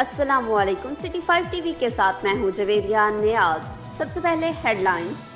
अस्सलामुअलैकुम। City 5 TV के साथ मैं हूं जवेरिया नियाज। सबसे पहले हेडलाइंस।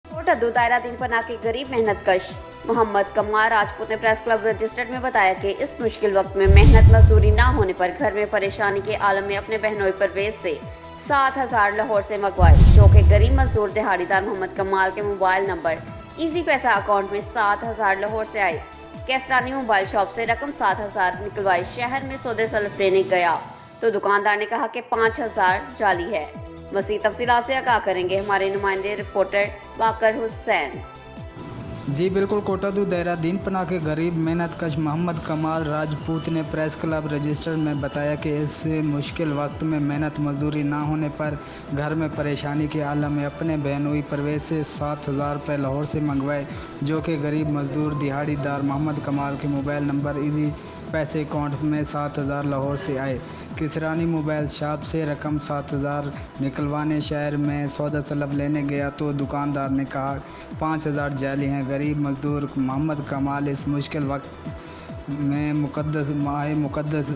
कोटा 2 दायरा दिन पना के गरीब मेहनत कश मोहम्मद कमाल राजपूत ने प्रेस क्लब रजिस्टर्ड में बताया कि इस मुश्किल वक्त में मेहनत मजदूरी ना होने पर घर में परेशानी के आलम में अपने बहनोई परवेज से 7,000 लाहौर से मंगवाए, जो कि गरीब मजदूर दिहाड़ीदार मोहम्मद कमाल के मोबाइल नंबर इजी पैसा अकाउंट में 7,000 लाहौर से आए। कैसरानी मोबाइल शॉप से रकम 7,000 निकलवाई। शहर में सौदे सल्फ लेने गया तो दुकानदार ने कहा कि 5,000 जाली है। मज़ीद तफसीलात से आगाह करेंगे हमारे नुमाइंदे रिपोर्टर वाकर हुसैन। जी बिल्कुल। कोटा 2 दायरा दीन पनाह के गरीब मेहनत कश मोहम्मद कमाल राजपूत ने प्रेस क्लब रजिस्टर में बताया कि इस मुश्किल वक्त में मेहनत मजदूरी ना होने पर घर में परेशानी के आलम में अपने बहनोई परवेज से 7,000 रुपये लाहौर से मंगवाए, जो कि गरीब मजदूर दिहाड़ीदार मोहम्मद कमाल के मोबाइल नंबर इजी पैसे अकाउंट में 7,000 लाहौर से आए। किसरानी मोबाइल शॉप से रकम 7,000 निकलवाने शहर में सौदा सलब लेने गया तो दुकानदार ने कहा 5,000 जाली हैं। गरीब मजदूर मोहम्मद कमाल इस मुश्किल वक्त में मुकद्दस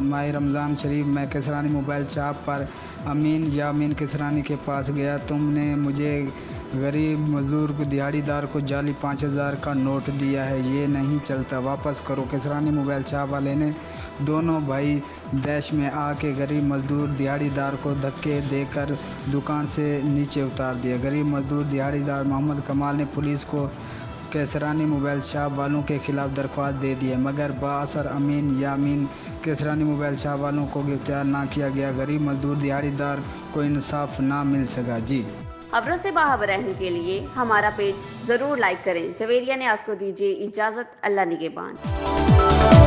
माह रमज़ान शरीफ में किसरानी मोबाइल शॉप पर अमीन किसरानी के पास गया। तुमने मुझे गरीब मजदूर को दिहाड़ीदार को जाली 5,000 का नोट दिया है, ये नहीं चलता, वापस करो। किसरानी मोबाइल शॉप वाले ने दोनों भाई दैश में आके गरीब मजदूर दिहाड़ीदार को धक्के देकर दुकान से नीचे उतार दिया। गरीब मजदूर दिहाड़ीदार मोहम्मद कमाल ने पुलिस को किसरानी मोबाइल शॉप वालों के खिलाफ दरख्वास्त दे दी है, मगर बाअसर अमीन किसरानी मोबाइल शॉप वालों को गिरफ्तार ना किया गया। गरीब मजदूर दिहाड़ीदार को इंसाफ ना मिल सका। जी, खबरों से बाखबर रहने के लिए हमारा पेज जरूर लाइक करें। जवेरिया नियाज को दीजिए इजाजत। अल्लाह निगहबान।